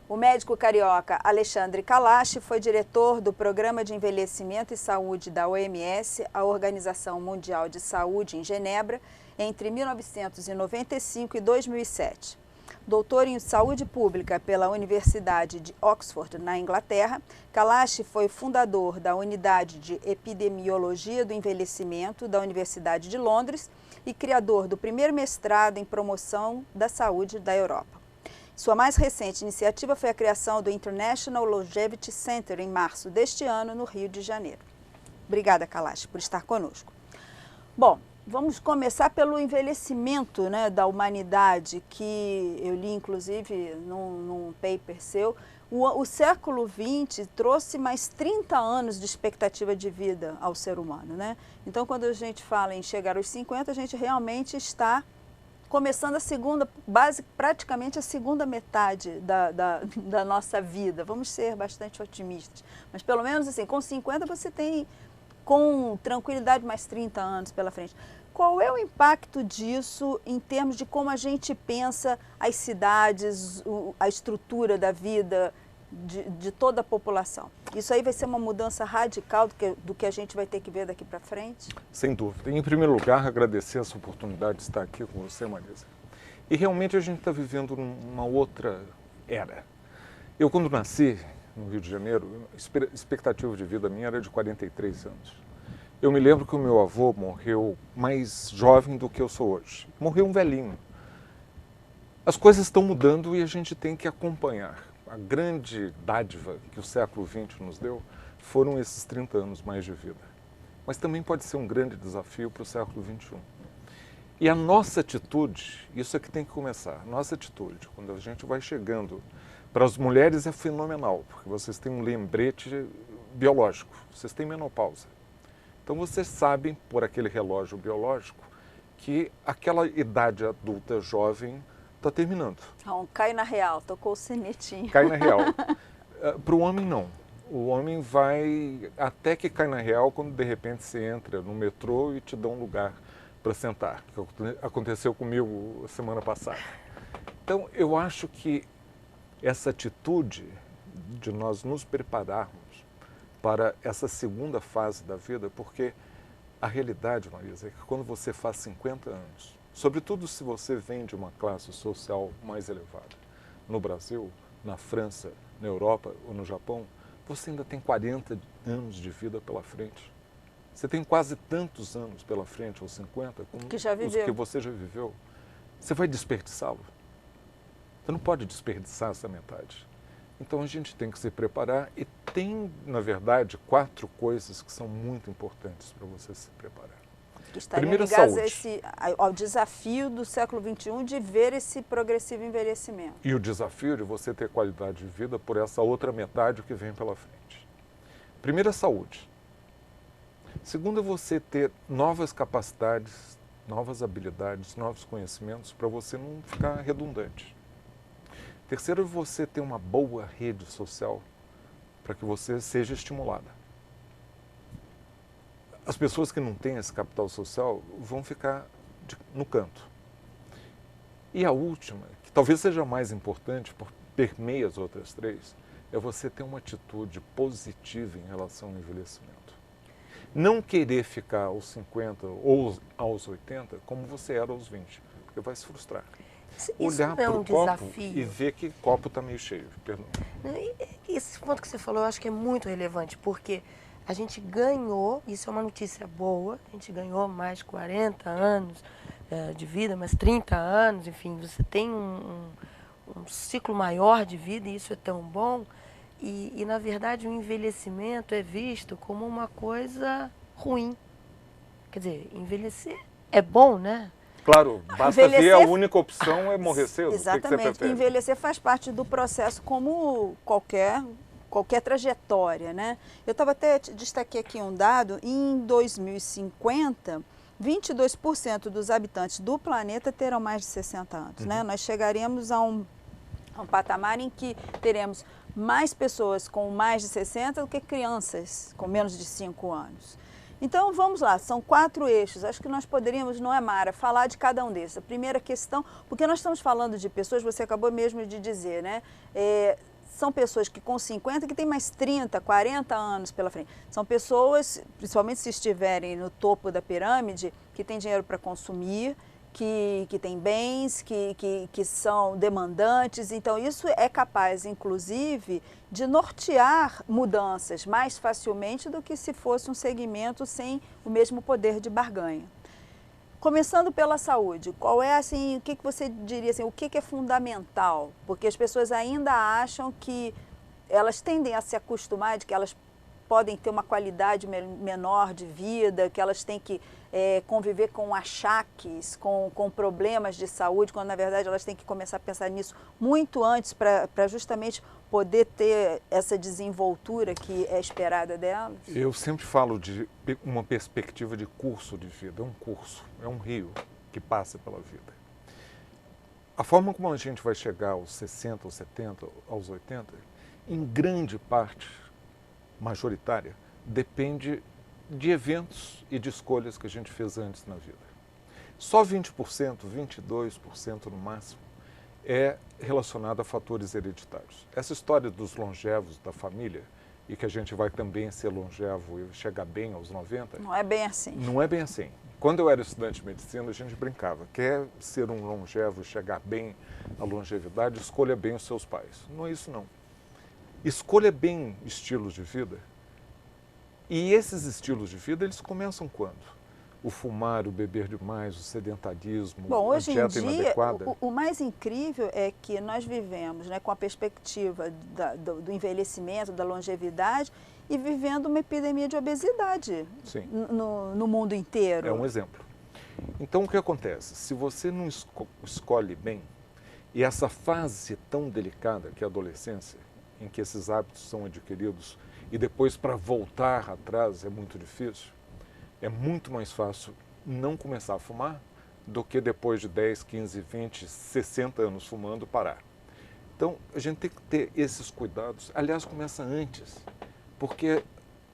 O médico carioca Alexandre Kalash foi diretor do Programa de Envelhecimento e Saúde da OMS, a Organização Mundial de Saúde, em Genebra, entre 1995 e 2007. Doutor em Saúde Pública pela Universidade de Oxford, na Inglaterra, Kalash foi fundador da Unidade de Epidemiologia do Envelhecimento da Universidade de Londres e criador do primeiro mestrado em promoção da saúde da Europa. Sua mais recente iniciativa foi a criação do International Longevity Center em março deste ano, no Rio de Janeiro. Obrigada, Kalash, por estar conosco. Bom, vamos começar pelo envelhecimento, né, da humanidade, que eu li inclusive num paper seu. O século XX trouxe mais 30 anos de expectativa de vida ao ser humano, né? Então, quando a gente fala em chegar aos 50, a gente realmente está começando a segunda, praticamente a segunda metade da nossa vida. Vamos ser bastante otimistas. Mas pelo menos assim, com 50 você tem com tranquilidade mais 30 anos pela frente. Qual é o impacto disso em termos de como a gente pensa as cidades, a estrutura da vida de toda a população? Isso aí vai ser uma mudança radical do que a gente vai ter que ver daqui para frente? Sem dúvida. Em primeiro lugar, agradecer essa oportunidade de estar aqui com você, Marisa. E realmente a gente está vivendo uma outra era. Eu, quando nasci no Rio de Janeiro, a expectativa de vida minha era de 43 anos. Eu me lembro que o meu avô morreu mais jovem do que eu sou hoje. Morreu um velhinho. As coisas estão mudando e a gente tem que acompanhar. A grande dádiva que o século XX nos deu foram esses 30 anos mais de vida. Mas também pode ser um grande desafio para o século XXI. E a nossa atitude, isso é que tem que começar. A nossa atitude, quando a gente vai chegando, para as mulheres é fenomenal, porque vocês têm um lembrete biológico, vocês têm menopausa. Então vocês sabem, por aquele relógio biológico, que aquela idade adulta jovem está terminando. Então, cai na real, tocou o sinetinho. Cai na real. Para o homem, não. O homem vai até que cai na real quando de repente você entra no metrô e te dá um lugar para sentar, que aconteceu comigo semana passada. Então, eu acho que essa atitude de nós nos prepararmos para essa segunda fase da vida, porque a realidade, Marisa, é que quando você faz 50 anos, sobretudo se você vem de uma classe social mais elevada, no Brasil, na França, na Europa ou no Japão, você ainda tem 40 anos de vida pela frente. Você tem quase tantos anos pela frente, aos 50, como os que você já viveu. Você vai desperdiçá-lo? Você não pode desperdiçar essa metade. Então a gente tem que se preparar e tem, na verdade, 4 coisas que são muito importantes para você se preparar. Que estariam ligadas ao desafio do século XXI de ver esse progressivo envelhecimento. E o desafio de você ter qualidade de vida por essa outra metade que vem pela frente. Primeiro, a saúde. Segundo, é você ter novas capacidades, novas habilidades, novos conhecimentos para você não ficar redundante. Terceiro, é você ter uma boa rede social para que você seja estimulada. As pessoas que não têm esse capital social vão ficar no canto. E a última, que talvez seja a mais importante, por permeia as outras 3, é você ter uma atitude positiva em relação ao envelhecimento. Não querer ficar aos 50 ou aos 80 como você era aos 20, porque vai se frustrar. Olhar para o copo e ver que o copo está meio cheio. Perdão. Esse ponto que você falou eu acho que é muito relevante, porque a gente ganhou, isso é uma notícia boa, a gente ganhou mais 40 anos de vida, mais 30 anos, enfim, você tem um ciclo maior de vida e isso é tão bom. E, na verdade, o envelhecimento é visto como uma coisa ruim. Quer dizer, envelhecer é bom, né? Claro, basta ver a única opção é morrer cedo. Exatamente. O que você envelhecer faz parte do processo como qualquer trajetória, né? Eu destaquei aqui um dado, em 2050, 22% dos habitantes do planeta terão mais de 60 anos, né? Nós chegaremos a um patamar em que teremos mais pessoas com mais de 60 do que crianças com menos de 5 anos. Então, vamos lá, são 4 eixos. Acho que nós poderíamos, não é, Mara, falar de cada um desses. A primeira questão, porque nós estamos falando de pessoas, você acabou mesmo de dizer, né? são pessoas que com 50, que têm mais 30, 40 anos pela frente. São pessoas, principalmente se estiverem no topo da pirâmide, que têm dinheiro para consumir, que têm bens, que são demandantes. Então, isso é capaz, inclusive, de nortear mudanças mais facilmente do que se fosse um segmento sem o mesmo poder de barganha. Começando pela saúde, qual é, assim, o que você diria, assim, o que é fundamental? Porque as pessoas ainda acham que elas tendem a se acostumar, de que elas podem ter uma qualidade menor de vida, que elas têm que conviver com achaques, com problemas de saúde, quando na verdade elas têm que começar a pensar nisso muito antes para justamente poder ter essa desenvoltura que é esperada delas? Eu sempre falo de uma perspectiva de curso de vida. É um curso, é um rio que passa pela vida. A forma como a gente vai chegar aos 60, aos 70, aos 80, em grande parte, majoritária, depende de eventos e de escolhas que a gente fez antes na vida. Só 20%, 22% no máximo, é relacionado a fatores hereditários. Essa história dos longevos da família, e que a gente vai também ser longevo e chegar bem aos 90... Não é bem assim. Não é bem assim. Quando eu era estudante de medicina, a gente brincava. Quer ser um longevo e chegar bem à longevidade, escolha bem os seus pais. Não é isso, não. Escolha bem estilos de vida. E esses estilos de vida, eles começam quando? O fumar, o beber demais, o sedentarismo, bom, a hoje dieta em dia, inadequada. o mais incrível é que nós vivemos, né, com a perspectiva do envelhecimento, da longevidade, e vivendo uma epidemia de obesidade no mundo inteiro. É um exemplo. Então, o que acontece? Se você não escolhe bem, e essa fase tão delicada que é a adolescência, em que esses hábitos são adquiridos, e depois para voltar atrás é muito difícil, é muito mais fácil não começar a fumar do que depois de 10, 15, 20, 60 anos fumando parar. Então, a gente tem que ter esses cuidados. Aliás, começa antes, porque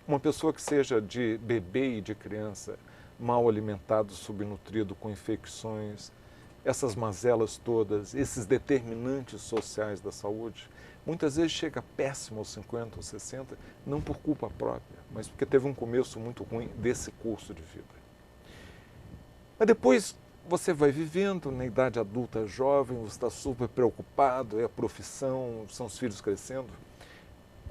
uma pessoa que seja de bebê e de criança, mal alimentado, subnutrido, com infecções, essas mazelas todas, esses determinantes sociais da saúde, muitas vezes chega péssimo aos 50 ou 60, não por culpa própria, mas porque teve um começo muito ruim desse curso de vida. Mas depois você vai vivendo, na idade adulta jovem, você está super preocupado, é a profissão, são os filhos crescendo.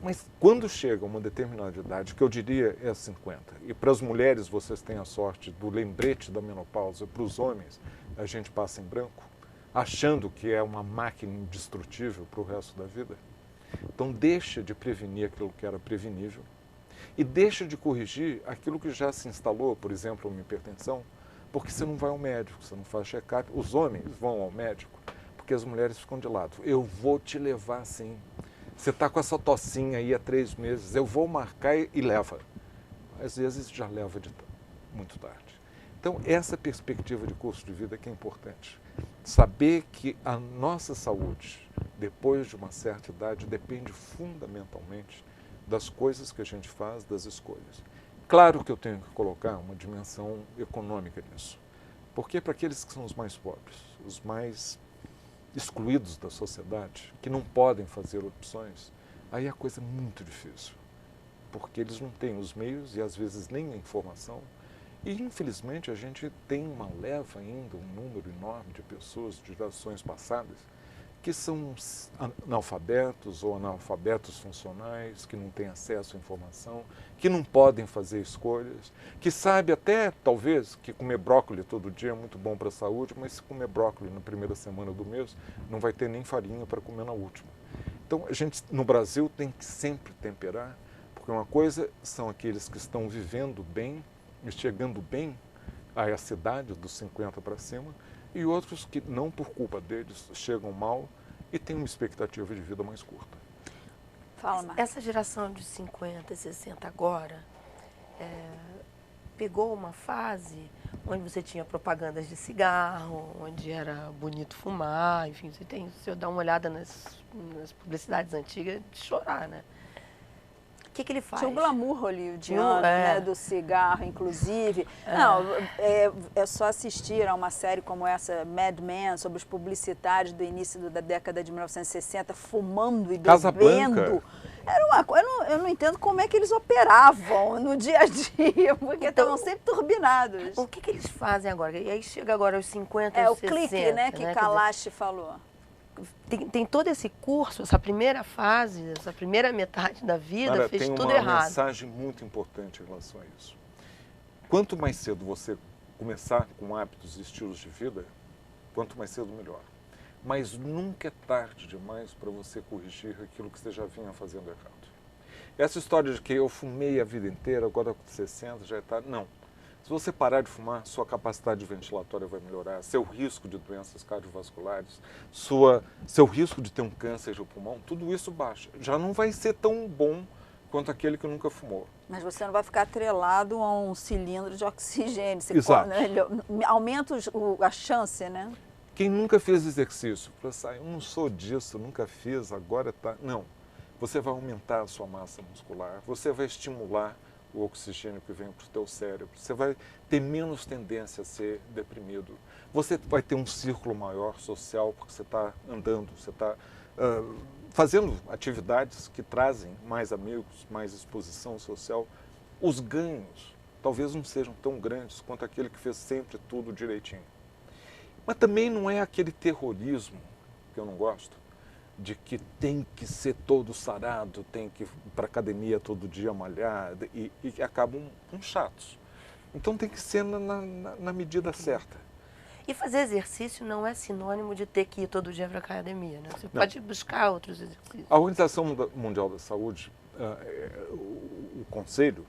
Mas quando chega uma determinada idade, que eu diria é 50, e para as mulheres vocês têm a sorte do lembrete da menopausa, para os homens a gente passa em branco, achando que é uma máquina indestrutível para o resto da vida. Então deixa de prevenir aquilo que era prevenível e deixa de corrigir aquilo que já se instalou, por exemplo, uma hipertensão, porque você não vai ao médico, você não faz check-up. Os homens vão ao médico porque as mulheres ficam de lado. Eu vou te levar sim. Você está com essa tocinha aí há 3 meses, eu vou marcar e leva. Às vezes já leva muito tarde. Então, essa perspectiva de curso de vida que é importante. Saber que a nossa saúde, depois de uma certa idade, depende fundamentalmente das coisas que a gente faz, das escolhas. Claro que eu tenho que colocar uma dimensão econômica nisso. Porque para aqueles que são os mais pobres, os mais excluídos da sociedade, que não podem fazer opções, aí a coisa é muito difícil. Porque eles não têm os meios e às vezes nem a informação. E, infelizmente, a gente tem uma leva ainda, um número enorme de pessoas de gerações passadas que são analfabetos ou analfabetos funcionais, que não têm acesso à informação, que não podem fazer escolhas, que sabe até, talvez, que comer brócolis todo dia é muito bom para a saúde, mas se comer brócolis na primeira semana do mês, não vai ter nem farinha para comer na última. Então, a gente, no Brasil, tem que sempre temperar, porque uma coisa são aqueles que estão vivendo bem, e chegando bem a essa idade dos 50 para cima, e outros que não por culpa deles chegam mal e têm uma expectativa de vida mais curta. Fala, Marcia. Essa geração de 50, 60 agora pegou uma fase onde você tinha propagandas de cigarro, onde era bonito fumar, enfim, se eu dar uma olhada nas publicidades antigas, de chorar, né? O que ele faz? Tinha o glamour hollywoodiano, né, do cigarro, inclusive. Não, é só assistir a uma série como essa, Mad Men, sobre os publicitários do início da década de 1960, fumando e Casa bebendo. Blanca. Era uma coisa, eu não entendo como é que eles operavam no dia a dia, porque estavam sempre turbinados. O que eles fazem agora? E aí chega agora aos 50, É o 60, clique, né, que Kalash falou. Tem todo esse curso, essa primeira fase, essa primeira metade da vida, Mara, fez tudo tem uma errado. mensagem muito importante em relação a isso. Quanto mais cedo você começar com hábitos e estilos de vida, quanto mais cedo melhor. Mas nunca é tarde demais para você corrigir aquilo que você já vinha fazendo errado. Essa história de que eu fumei a vida inteira, agora com 60 já é tarde, não. Se você parar de fumar, sua capacidade ventilatória vai melhorar, seu risco de doenças cardiovasculares, seu risco de ter um câncer de pulmão, tudo isso baixa. Já não vai ser tão bom quanto aquele que nunca fumou. Mas você não vai ficar atrelado a um cilindro de oxigênio. Você Exato. Aumenta a chance, né? Quem nunca fez exercício, para sair, eu não sou disso, nunca fiz, agora tá. Não. Você vai aumentar a sua massa muscular, você vai estimular o oxigênio que vem para o teu cérebro, você vai ter menos tendência a ser deprimido, você vai ter um círculo maior social porque você está andando, você está fazendo atividades que trazem mais amigos, mais exposição social. Os ganhos talvez não sejam tão grandes quanto aquele que fez sempre tudo direitinho. Mas também não é aquele terrorismo que eu não gosto, de que tem que ser todo sarado, tem que ir para a academia todo dia malhar e acabam chatos. Então tem que ser na medida certa. E fazer exercício não é sinônimo de ter que ir todo dia para a academia, né? Você pode buscar outros exercícios. A Organização Mundial da Saúde, o conselho,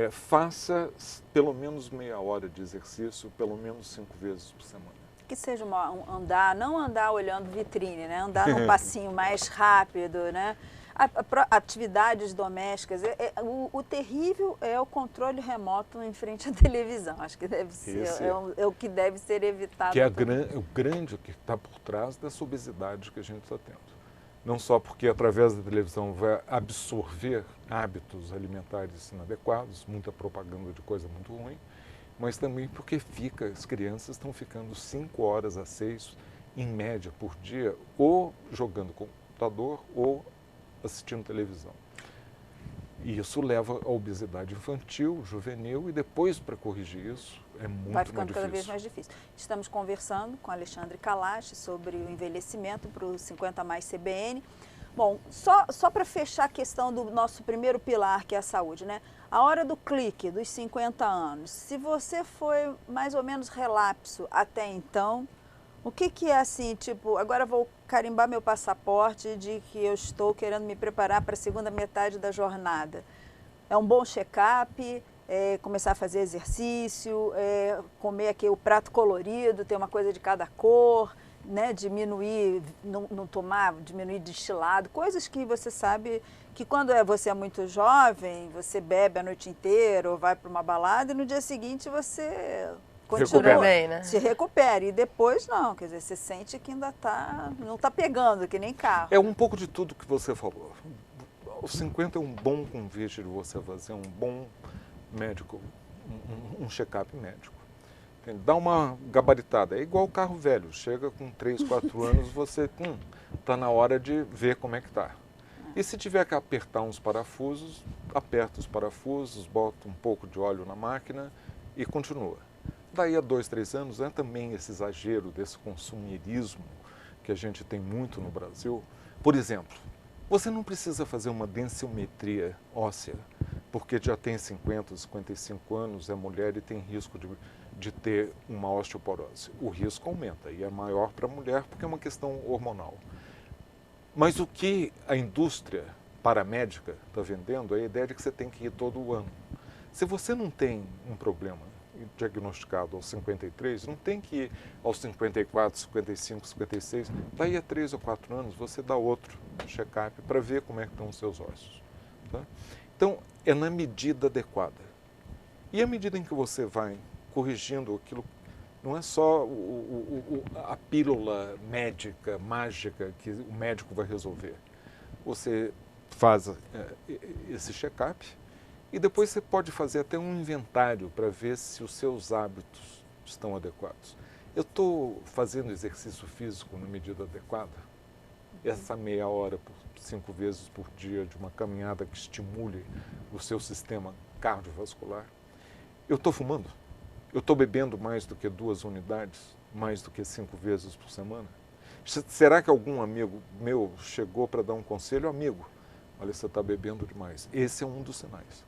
faça pelo menos meia hora de exercício, pelo menos 5 vezes por semana. Que seja não andar olhando vitrine, né? Andar num passinho mais rápido, né? Atividades domésticas. O terrível é o controle remoto em frente à televisão. Acho que deve ser, é o que deve ser evitado. Que é o grande que está por trás dessa obesidade que a gente está tendo. Não só porque através da televisão vai absorver hábitos alimentares inadequados, muita propaganda de coisa muito ruim, mas também porque as crianças estão ficando 5 horas a 6, em média, por dia, ou jogando computador ou assistindo televisão. E isso leva à obesidade infantil, juvenil, e depois, para corrigir isso, é muito mais difícil. Vai ficando cada vez mais difícil. Estamos conversando com Alexandre Kalash sobre o envelhecimento para o 50 mais CBN. Bom, só para fechar a questão do nosso primeiro pilar, que é a saúde, né? A hora do clique, dos 50 anos, se você foi mais ou menos relapso até então, o que é assim, tipo, agora vou carimbar meu passaporte de que eu estou querendo me preparar para a segunda metade da jornada? É um bom check-up, começar a fazer exercício, comer aqui o prato colorido, ter uma coisa de cada cor, né, diminuir destilado, coisas que você sabe que quando você é muito jovem, você bebe a noite inteira ou vai para uma balada e no dia seguinte você continua, bem, né? se recupera. E depois não, quer dizer, você sente que ainda não está pegando, que nem carro. É um pouco de tudo que você falou. Os 50 é um bom convite de você fazer um bom médico, um check-up médico. Dá uma gabaritada. É igual o carro velho. Chega com 3, 4 anos, você está na hora de ver como é que está. E se tiver que apertar uns parafusos, aperta os parafusos, bota um pouco de óleo na máquina e continua. Daí a 2, 3 anos, também esse exagero desse consumerismo que a gente tem muito no Brasil. Por exemplo, você não precisa fazer uma densitometria óssea, porque já tem 50, 55 anos, é mulher e tem risco de ter uma osteoporose. O risco aumenta e é maior para a mulher porque é uma questão hormonal. Mas o que a indústria paramédica está vendendo é a ideia de que você tem que ir todo ano. Se você não tem um problema diagnosticado aos 53, não tem que ir aos 54, 55, 56. Daí a 3 ou 4 anos você dá outro check-up para ver como é que estão os seus ossos. Tá? Então, é na medida adequada. E à medida em que você vai corrigindo aquilo, não é só a pílula médica, mágica, que o médico vai resolver. Você faz esse check-up e depois você pode fazer até um inventário para ver se os seus hábitos estão adequados. Eu estou fazendo exercício físico na medida adequada? Essa meia hora, 5 vezes por dia, de uma caminhada que estimule o seu sistema cardiovascular. Eu estou fumando? Eu estou bebendo mais do que 2 unidades, mais do que 5 vezes por semana? Será que algum amigo meu chegou para dar um conselho? Amigo, olha, você está bebendo demais. Esse é um dos sinais.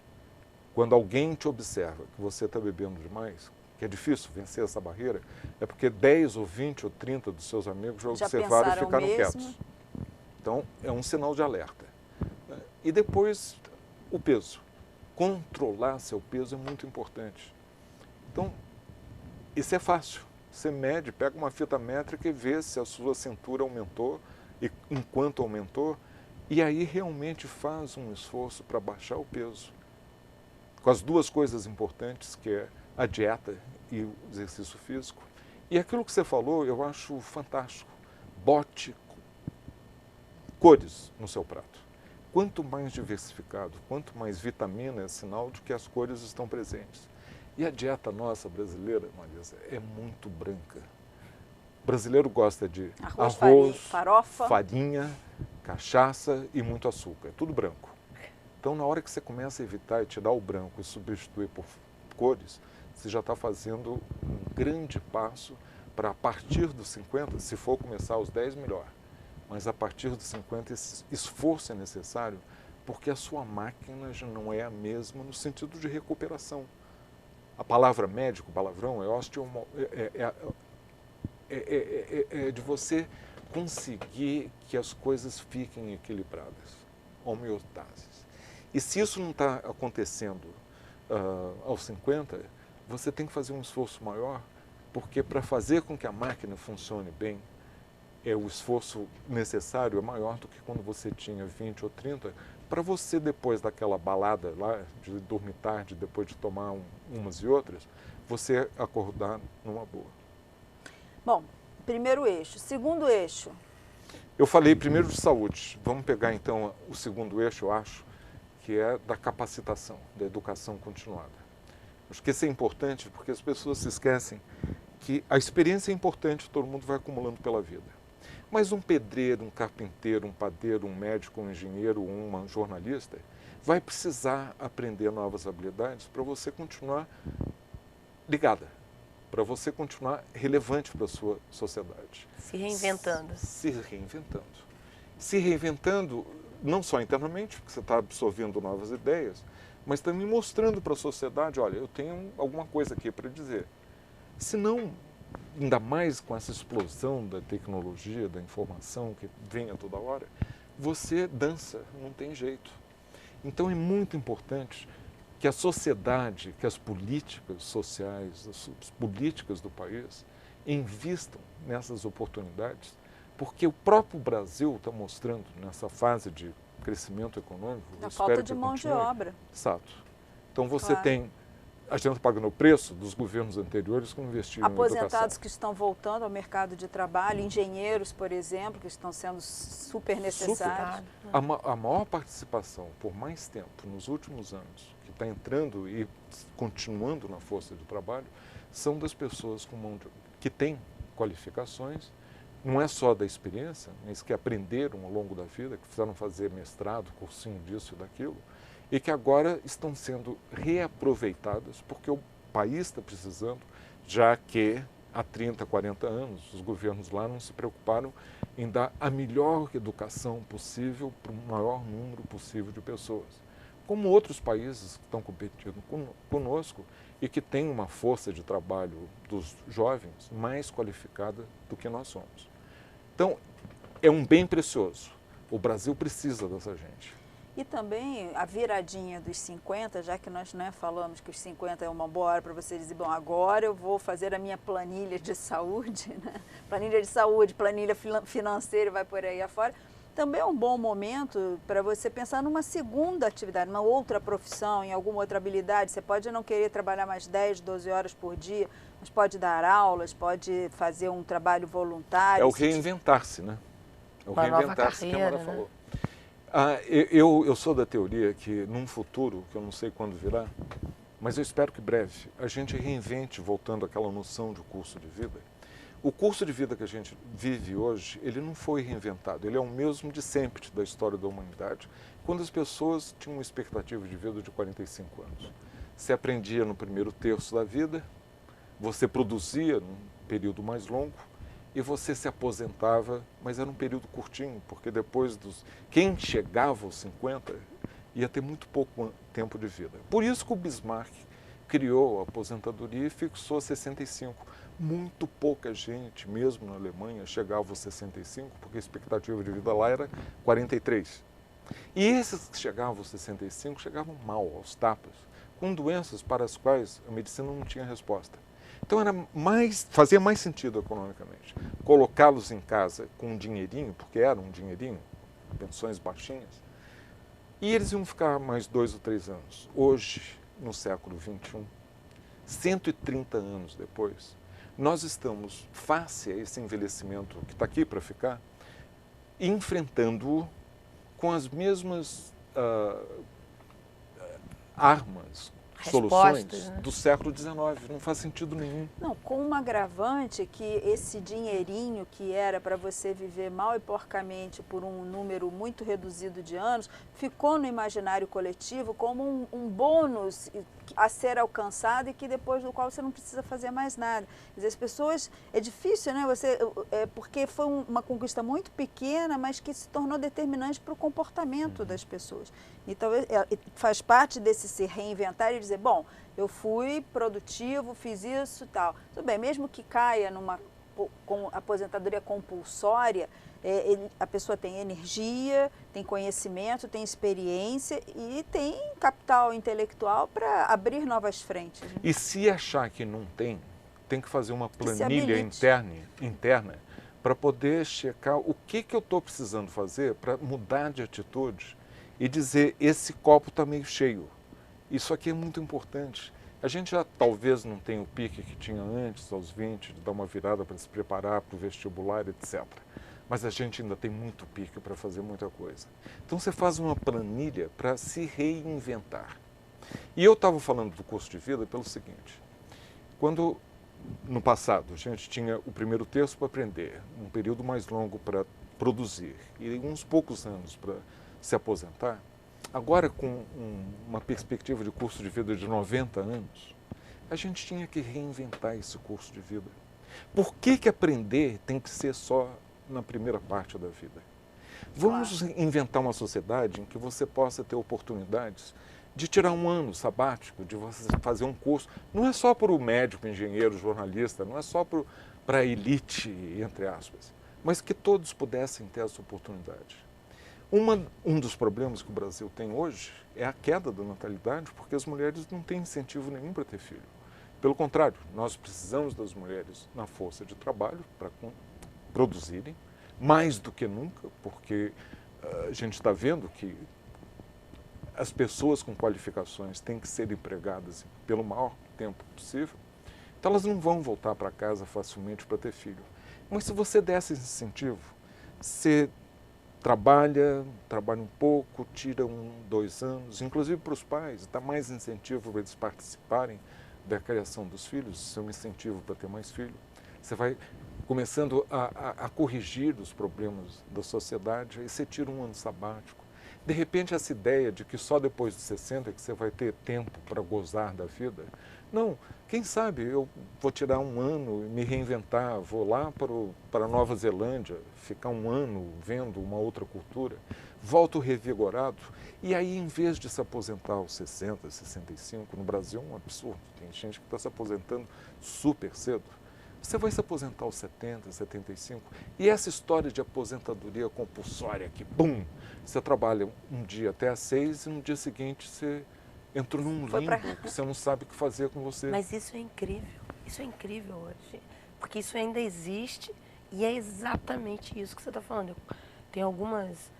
Quando alguém te observa que você está bebendo demais, que é difícil vencer essa barreira, é porque 10 ou 20 ou 30 dos seus amigos já observaram e ficaram quietos. Então, é um sinal de alerta. E depois, o peso. Controlar seu peso é muito importante. Então, isso é fácil. Você mede, pega uma fita métrica e vê se a sua cintura aumentou, e enquanto aumentou, e aí realmente faz um esforço para baixar o peso. Com as 2 coisas importantes, que é a dieta e o exercício físico. E aquilo que você falou, eu acho fantástico. Bote cores no seu prato. Quanto mais diversificado, quanto mais vitamina, é sinal de que as cores estão presentes. E a dieta nossa brasileira, Marisa, é muito branca. O brasileiro gosta de arroz, farofa, farinha, cachaça e muito açúcar. É tudo branco. Então, na hora que você começa a evitar e tirar o branco e substituir por cores, você já está fazendo um grande passo para, a partir dos 50, se for começar aos 10, melhor. Mas a partir dos 50, esse esforço é necessário, porque a sua máquina já não é a mesma no sentido de recuperação. A palavra médico, palavrão, é de você conseguir que as coisas fiquem equilibradas, homeostases. E se isso não está acontecendo aos 50, você tem que fazer um esforço maior, porque para fazer com que a máquina funcione bem, o esforço necessário é maior do que quando você tinha 20 ou 30, para você, depois daquela balada lá, de dormir tarde, depois de tomar umas e outras, você acordar numa boa. Bom, primeiro eixo. Segundo eixo. Eu falei primeiro de saúde. Vamos pegar então o segundo eixo, eu acho, que é da capacitação, da educação continuada. Acho que isso é importante porque as pessoas se esquecem que a experiência é importante, todo mundo vai acumulando pela vida. Mas um pedreiro, um carpinteiro, um padeiro, um médico, um engenheiro, um jornalista, vai precisar aprender novas habilidades para você continuar ligada, para você continuar relevante para a sua sociedade. Se reinventando. Se reinventando. Se reinventando não só internamente, porque você está absorvendo novas ideias, mas também mostrando para a sociedade, olha, eu tenho alguma coisa aqui para dizer. Se não, ainda mais com essa explosão da tecnologia, da informação que vem a toda hora, você dança, não tem jeito. Então é muito importante que a sociedade, que as políticas sociais, as políticas do país invistam nessas oportunidades, porque o próprio Brasil está mostrando nessa fase de crescimento econômico. A falta de mão de obra. Exato. Então você tem, a gente está pagando o preço dos governos anteriores que não investiram em educação. Aposentados que estão voltando ao mercado de trabalho, engenheiros, por exemplo, que estão sendo super necessários. A maior participação por mais tempo nos últimos anos, que está entrando e continuando na força de trabalho, são das pessoas que têm qualificações, não é só da experiência, mas que aprenderam ao longo da vida, que precisaram fazer mestrado, cursinho disso e daquilo, e que agora estão sendo reaproveitadas, porque o país está precisando, já que há 30, 40 anos os governos lá não se preocuparam em dar a melhor educação possível para o maior número possível de pessoas. Como outros países que estão competindo conosco e que têm uma força de trabalho dos jovens mais qualificada do que nós somos. Então, é um bem precioso. O Brasil precisa dessa gente. E também a viradinha dos 50, já que nós falamos que os 50 é uma boa hora para você dizer, bom, agora eu vou fazer a minha planilha de saúde, planilha de saúde, planilha financeira, vai por aí afora. Também é um bom momento para você pensar numa segunda atividade, uma outra profissão, em alguma outra habilidade. Você pode não querer trabalhar mais 10, 12 horas por dia, mas pode dar aulas, pode fazer um trabalho voluntário. É o reinventar-se, né? É o uma reinventar-se nova carreira, que a Mara né? falou. Eu sou da teoria que num futuro, que eu não sei quando virá, mas eu espero que breve, a gente reinvente, voltando àquela noção de curso de vida. O curso de vida que a gente vive hoje, ele não foi reinventado, ele é o mesmo de sempre da história da humanidade, quando as pessoas tinham uma expectativa de vida de 45 anos. Você aprendia no primeiro terço da vida, você produzia num período mais longo e você se aposentava, mas era um período curtinho, porque depois quem chegava aos 50 ia ter muito pouco tempo de vida. Por isso que o Bismarck criou a aposentadoria e fixou 65. Muito pouca gente, mesmo na Alemanha, chegava aos 65, porque a expectativa de vida lá era 43. E esses que chegavam aos 65 chegavam mal, aos tapas, com doenças para as quais a medicina não tinha resposta. Então fazia mais sentido economicamente colocá-los em casa com um dinheirinho, porque era um dinheirinho, pensões baixinhas, e eles iam ficar mais 2 ou 3 anos. Hoje, no século XXI, 130 anos depois, nós estamos, face a esse envelhecimento que está aqui para ficar, enfrentando-o com as mesmas armas, soluções do século XIX. Não faz sentido nenhum. Não, com um agravante que esse dinheirinho que era para você viver mal e porcamente por um número muito reduzido de anos, ficou no imaginário coletivo como um bônus a ser alcançado e que depois do qual você não precisa fazer mais nada. Quer dizer, as pessoas, é difícil, né? Porque foi uma conquista muito pequena, mas que se tornou determinante para o comportamento das pessoas. E talvez faz parte desse se reinventar e dizer, bom, eu fui produtivo, fiz isso e tal. Tudo bem, mesmo que caia com aposentadoria compulsória, a pessoa tem energia, tem conhecimento, tem experiência e tem capital intelectual para abrir novas frentes. Né? E se achar que não tem que fazer uma planilha interna para poder checar o que eu estou precisando fazer para mudar de atitude e dizer, esse copo está meio cheio. Isso aqui é muito importante. A gente já talvez não tenha o pique que tinha antes, aos 20, de dar uma virada para se preparar para o vestibular, etc. Mas a gente ainda tem muito pique para fazer muita coisa. Então você faz uma planilha para se reinventar. E eu estava falando do curso de vida pelo seguinte, quando no passado a gente tinha o primeiro terço para aprender, um período mais longo para produzir e uns poucos anos para se aposentar, agora com uma perspectiva de curso de vida de 90 anos, a gente tinha que reinventar esse curso de vida. Por que aprender tem que ser só na primeira parte da vida? Vamos inventar uma sociedade em que você possa ter oportunidades de tirar um ano sabático, de você fazer um curso. Não é só para o médico, engenheiro, jornalista, não é só para a elite, entre aspas, mas que todos pudessem ter essa oportunidade. Um dos problemas que o Brasil tem hoje é a queda da natalidade, porque as mulheres não têm incentivo nenhum para ter filho. Pelo contrário, nós precisamos das mulheres na força de trabalho para produzirem, mais do que nunca, porque a gente está vendo que as pessoas com qualificações têm que ser empregadas pelo maior tempo possível, então elas não vão voltar para casa facilmente para ter filho. Mas se você der esse incentivo, você trabalha um pouco, tira 1, 2 anos, inclusive para os pais, dá mais incentivo para eles participarem da criação dos filhos, isso é um incentivo para ter mais filho. Você vai começando a corrigir os problemas da sociedade, aí você tira um ano sabático. De repente, essa ideia de que só depois dos 60 que você vai ter tempo para gozar da vida, não, quem sabe eu vou tirar um ano e me reinventar, vou lá para a Nova Zelândia, ficar um ano vendo uma outra cultura, volto revigorado, e aí em vez de se aposentar aos 60, 65, no Brasil é um absurdo, tem gente que está se aposentando super cedo, você vai se aposentar aos 70, 75, e essa história de aposentadoria compulsória que, bum, você trabalha um dia até às 6 e no dia seguinte você entrou num limbo, que você não sabe o que fazer com você. Mas isso é incrível hoje, porque isso ainda existe e é exatamente isso que você está falando. Tem algumas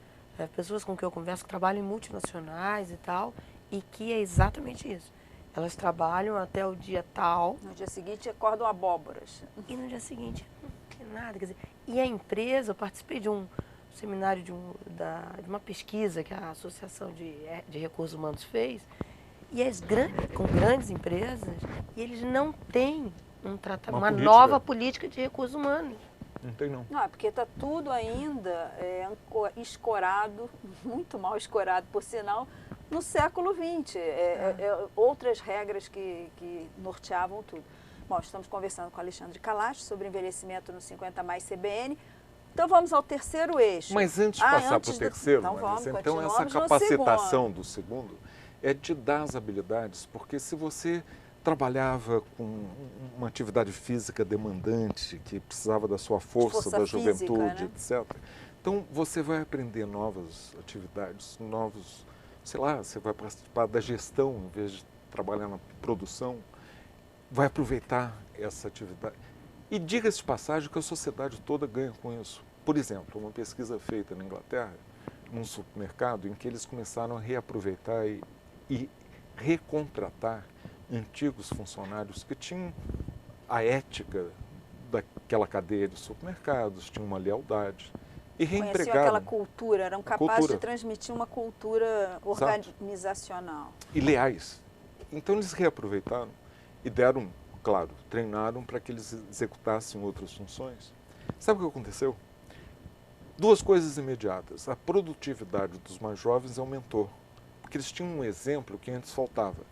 pessoas com quem eu converso que trabalham em multinacionais e tal, e que é exatamente isso. Elas trabalham até o dia tal. No dia seguinte acordam abóboras. E no dia seguinte não tem nada. Quer dizer, e a empresa, eu participei de um seminário de uma pesquisa que a Associação de Recursos Humanos fez, e com grandes empresas, e eles não têm uma nova política de recursos humanos. Não tem, não. Não, é porque está tudo ainda escorado, muito mal escorado, por sinal, no século XX. Outras regras que norteavam tudo. Bom, estamos conversando com Alexandre Kalash sobre envelhecimento no 50 mais CBN. Então vamos ao terceiro eixo. Mas antes de passar para o terceiro, então essa capacitação do segundo é de dar as habilidades, porque se você trabalhava com uma atividade física demandante, que precisava da sua força da juventude, etc. Então você vai aprender novas atividades, sei lá, você vai participar da gestão em vez de trabalhar na produção, vai aproveitar essa atividade. E diga-se de passagem que a sociedade toda ganha com isso. Por exemplo, uma pesquisa feita na Inglaterra, num supermercado, em que eles começaram a reaproveitar e recontratar antigos funcionários que tinham a ética daquela cadeia de supermercados, tinham uma lealdade. E reempregaram. Conheciam aquela cultura, eram capazes de transmitir uma cultura organizacional. E leais. Então eles reaproveitaram e deram, claro, treinaram para que eles executassem outras funções. Sabe o que aconteceu? Duas coisas imediatas. A produtividade dos mais jovens aumentou, porque eles tinham um exemplo que antes faltava.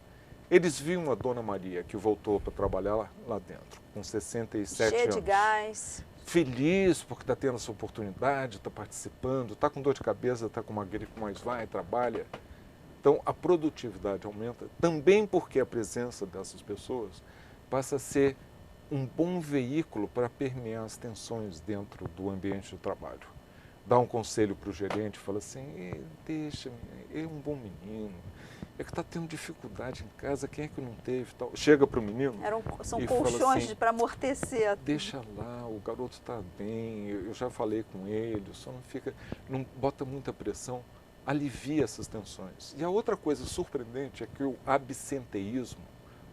Eles viam a Dona Maria, que voltou para trabalhar lá dentro, com 67 anos. Cheia de gás. Feliz porque está tendo essa oportunidade, está participando, está com dor de cabeça, está com uma gripe, mas vai, trabalha. Então, a produtividade aumenta, também porque a presença dessas pessoas passa a ser um bom veículo para permear as tensões dentro do ambiente de trabalho. Dá um conselho para o gerente, fala assim, deixa, ele é um bom menino, é que está tendo dificuldade em casa, quem é que não teve? Tal. Chega para o menino são colchões assim, para amortecer. Deixa lá, o garoto está bem, eu já falei com ele, só não bota muita pressão, alivia essas tensões. E a outra coisa surpreendente é que o absenteísmo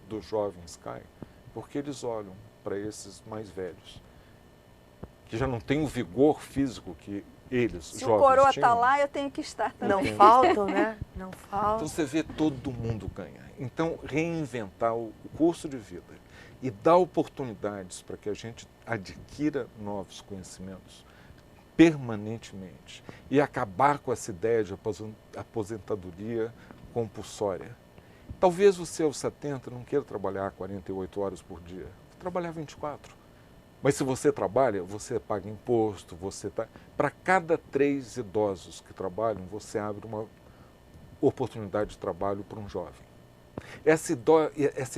dos jovens cai, porque eles olham para esses mais velhos, que já não têm o vigor físico que eles, se jovens, o coroa tinham. está lá, eu tenho que estar também. Não faltam, né? Não faltam. Então você vê, todo mundo ganha. Então reinventar o curso de vida e dar oportunidades para que a gente adquira novos conhecimentos permanentemente e acabar com essa ideia de aposentadoria compulsória. Talvez você aos 70 não queira trabalhar 48 horas por dia, trabalhar 24. Mas se você trabalha, você paga imposto, para cada 3 idosos que trabalham, você abre uma oportunidade de trabalho para um jovem. Essa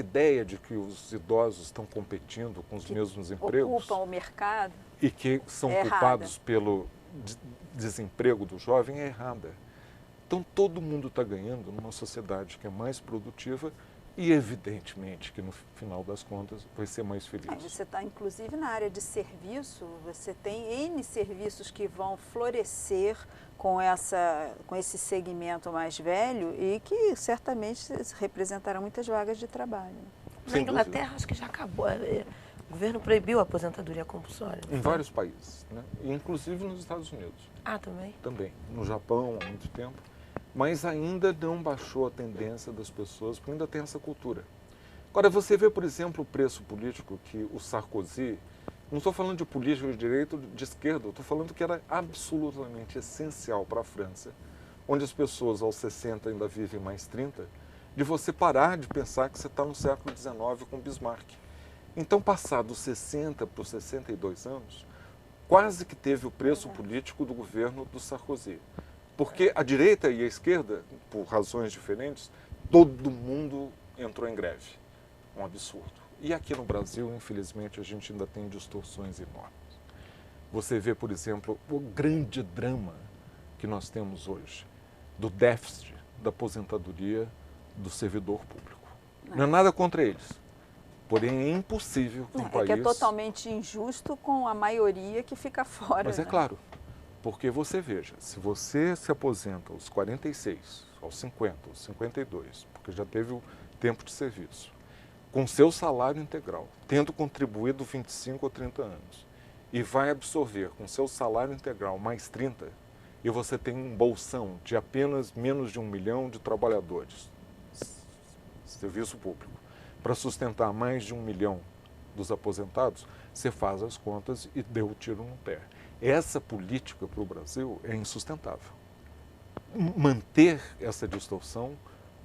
ideia de que os idosos estão competindo com os mesmos empregos... ocupam o mercado. E que são culpados pelo desemprego do jovem é errada. Então todo mundo está ganhando numa sociedade que é mais produtiva e, evidentemente, que no final das contas vai ser mais feliz. Você está, inclusive, na área de serviço, você tem N serviços que vão florescer com esse segmento mais velho e que certamente representarão muitas vagas de trabalho. Na Inglaterra, acho que já acabou. O governo proibiu a aposentadoria compulsória. Em vários países, né? Inclusive nos Estados Unidos. Ah, também? Também. No Japão, há muito tempo. Mas ainda não baixou a tendência das pessoas, porque ainda tem essa cultura. Agora, você vê, por exemplo, o preço político que o Sarkozy, não estou falando de político de direita ou de esquerda, estou falando que era absolutamente essencial para a França, onde as pessoas aos 60 ainda vivem mais 30, de você parar de pensar que você está no século XIX com Bismarck. Então, passado dos 60 para os 62 anos, quase que teve o preço político do governo do Sarkozy. Porque a direita e a esquerda, por razões diferentes, todo mundo entrou em greve. Um absurdo. E aqui no Brasil, infelizmente, a gente ainda tem distorções enormes. Você vê, por exemplo, o grande drama que nós temos hoje, do déficit da aposentadoria do servidor público. Não é nada contra eles. Porém, é impossível que um país... É que é totalmente injusto com a maioria que fica fora. Mas é claro. Porque você veja, se você se aposenta aos 46, aos 50, aos 52, porque já teve o tempo de serviço, com seu salário integral, tendo contribuído 25 ou 30 anos, e vai absorver com seu salário integral mais 30, e você tem um bolsão de apenas menos de 1 milhão de trabalhadores, serviço público, para sustentar mais de 1 milhão dos aposentados, você faz as contas e deu o tiro no pé. Essa política para o Brasil é insustentável. Manter essa distorção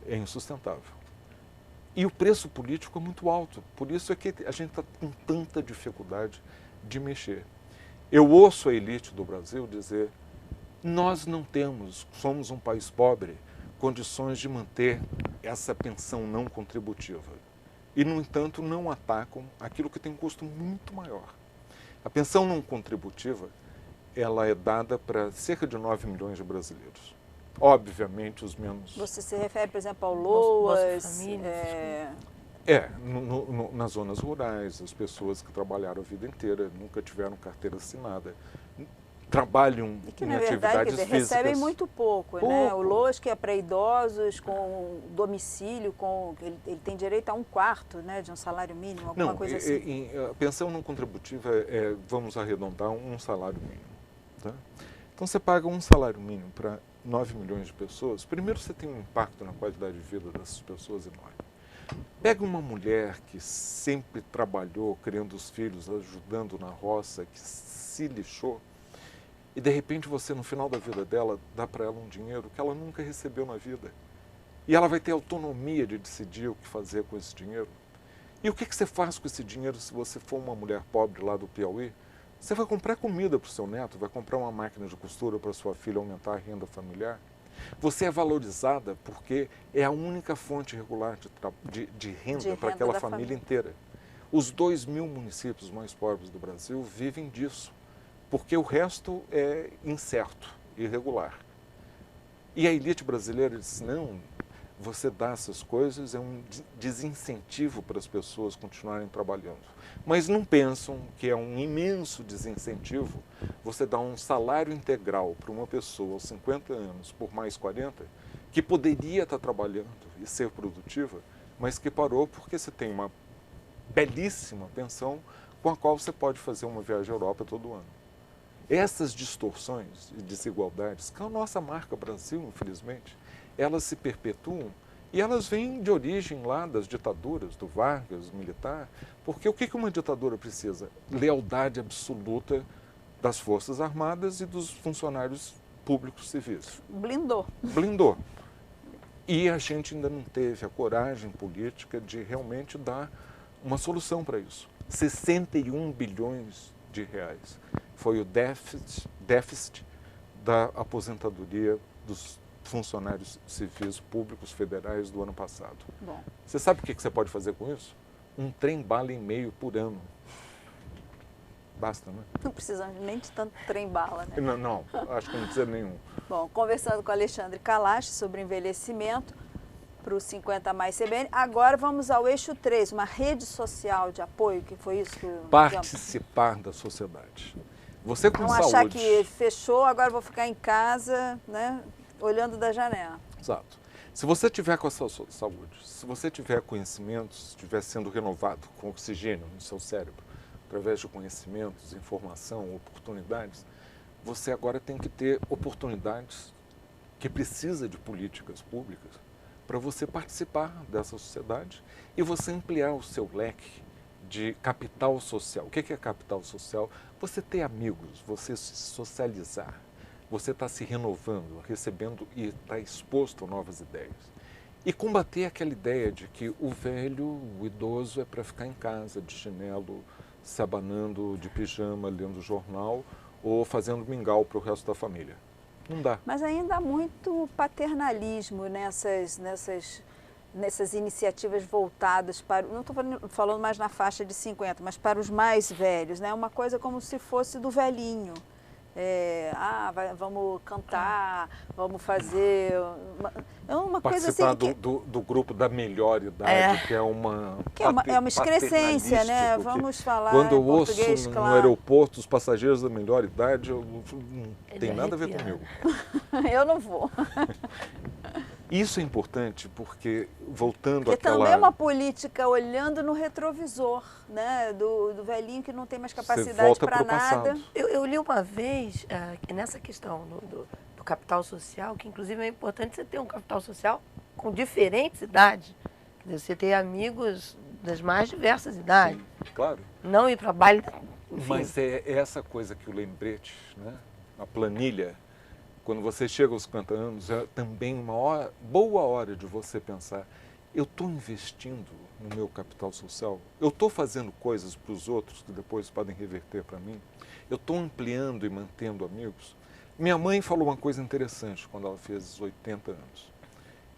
é insustentável. E o preço político é muito alto, por isso é que a gente está com tanta dificuldade de mexer. Eu ouço a elite do Brasil dizer: nós não temos, somos um país pobre, condições de manter essa pensão não contributiva. E, no entanto, não atacam aquilo que tem um custo muito maior. A pensão não contributiva, ela é dada para cerca de 9 milhões de brasileiros. Obviamente, os menos... Você se refere, por exemplo, ao LOAS? Nas zonas rurais, as pessoas que trabalharam a vida inteira, nunca tiveram carteira assinada, trabalham e que, em na verdade, atividades físicas. Recebem muito pouco, né? O LOAS, que é para idosos, com domicílio, ele tem direito a 1/4, né, de um salário mínimo, alguma coisa assim. A pensão não contributiva vamos arredondar, um salário mínimo. Tá? Então, você paga um salário mínimo para 9 milhões de pessoas, primeiro você tem um impacto na qualidade de vida dessas pessoas enorme. Pega uma mulher que sempre trabalhou, criando os filhos, ajudando na roça, que se lixou, e de repente você, no final da vida dela, dá para ela um dinheiro que ela nunca recebeu na vida. E ela vai ter autonomia de decidir o que fazer com esse dinheiro. E o que você faz com esse dinheiro se você for uma mulher pobre lá do Piauí? Você vai comprar comida para o seu neto, vai comprar uma máquina de costura para sua filha aumentar a renda familiar. Você é valorizada porque é a única fonte regular de renda para aquela família inteira. Os 2.000 municípios mais pobres do Brasil vivem disso, porque o resto é incerto, irregular. E a elite brasileira diz: não, você dá essas coisas, é um desincentivo para as pessoas continuarem trabalhando. Mas não pensam que é um imenso desincentivo você dar um salário integral para uma pessoa aos 50 anos por mais 40, que poderia estar trabalhando e ser produtiva, mas que parou porque você tem uma belíssima pensão com a qual você pode fazer uma viagem à Europa todo ano. Essas distorções e desigualdades, que é a nossa marca Brasil, infelizmente, elas se perpetuam e elas vêm de origem lá das ditaduras, do Vargas, militar, porque o que uma ditadura precisa? Lealdade absoluta das Forças Armadas e dos funcionários públicos civis. Blindou. Blindou. E a gente ainda não teve a coragem política de realmente dar uma solução para isso. 61 bilhões de reais foi o déficit da aposentadoria dos funcionários civis públicos federais do ano passado. Bom. Você sabe o que você pode fazer com isso? Um trem-bala e meio por ano. Basta, né? Não precisamos nem de tanto trem-bala, né? Não, acho que não precisa nenhum. Bom, conversando com Alexandre Kalash sobre envelhecimento para o 50 Mais CBN, agora vamos ao eixo 3, uma rede social de apoio, que foi isso que... Participar da sociedade. Você com saúde... Não achar que fechou, agora vou ficar em casa, né? Olhando da janela. Exato. Se você tiver com a sua saúde, se você tiver conhecimentos, estiver sendo renovado com oxigênio no seu cérebro, através de conhecimentos, informação, oportunidades, você agora tem que ter oportunidades que precisa de políticas públicas para você participar dessa sociedade e você ampliar o seu leque de capital social. O que é capital social? Você ter amigos, você se socializar. Você está se renovando, recebendo e está exposto a novas ideias. E combater aquela ideia de que o velho, o idoso, é para ficar em casa, de chinelo, se abanando, de pijama, lendo jornal ou fazendo mingau para o resto da família. Não dá. Mas ainda há muito paternalismo nessas iniciativas voltadas para... Não estou falando mais na faixa de 50, mas para os mais velhos, né? Uma coisa como se fosse do velhinho. Vamos cantar, vamos fazer uma coisa assim... Participar do grupo da melhor idade, que é uma... Que é uma excrescência, né? Vamos falar quando eu português, ouço claro. no aeroporto os passageiros da melhor idade, não tem nada a ver comigo. Eu não vou. Isso é importante porque, voltando porque àquela... também é uma política olhando no retrovisor, né? Do velhinho que não tem mais capacidade para nada. Eu li uma vez, nessa questão do capital social, que inclusive é importante você ter um capital social com diferentes idades. Quer dizer, você ter amigos das mais diversas idades. Sim, claro. Não ir para baile, enfim. Mas é essa coisa que o lembrete, né? A planilha, quando você chega aos 50 anos, é também uma boa hora de você pensar, eu estou investindo no meu capital social? Eu estou fazendo coisas para os outros que depois podem reverter para mim? Eu estou ampliando e mantendo amigos? Minha mãe falou uma coisa interessante quando ela fez 80 anos.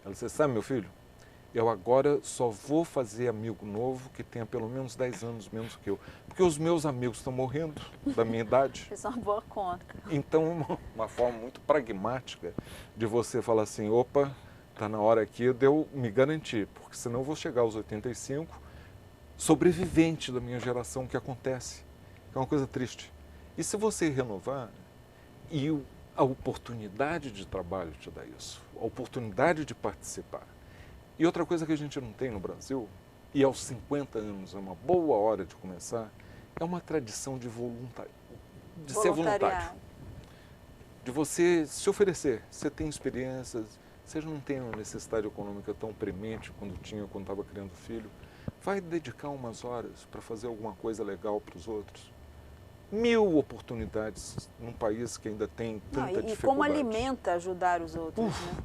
Ela disse, sabe, meu filho, eu agora só vou fazer amigo novo que tenha pelo menos 10 anos menos que eu. Porque os meus amigos estão morrendo da minha idade. Isso é uma boa conta. Então, uma forma muito pragmática de você falar assim, opa, está na hora aqui de eu me garantir, porque senão eu vou chegar aos 85 sobrevivente da minha geração, que acontece. É uma coisa triste. E se você renovar, e a oportunidade de trabalho te dá isso, a oportunidade de participar. E outra coisa que a gente não tem no Brasil, e aos 50 anos é uma boa hora de começar, é uma tradição de ser voluntário. De você se oferecer. Você tem experiências, você não tem uma necessidade econômica tão premente quando estava criando filho. Vai dedicar umas horas para fazer alguma coisa legal para os outros. 1000 oportunidades num país que ainda tem tanta dificuldade. E como alimenta ajudar os outros, né?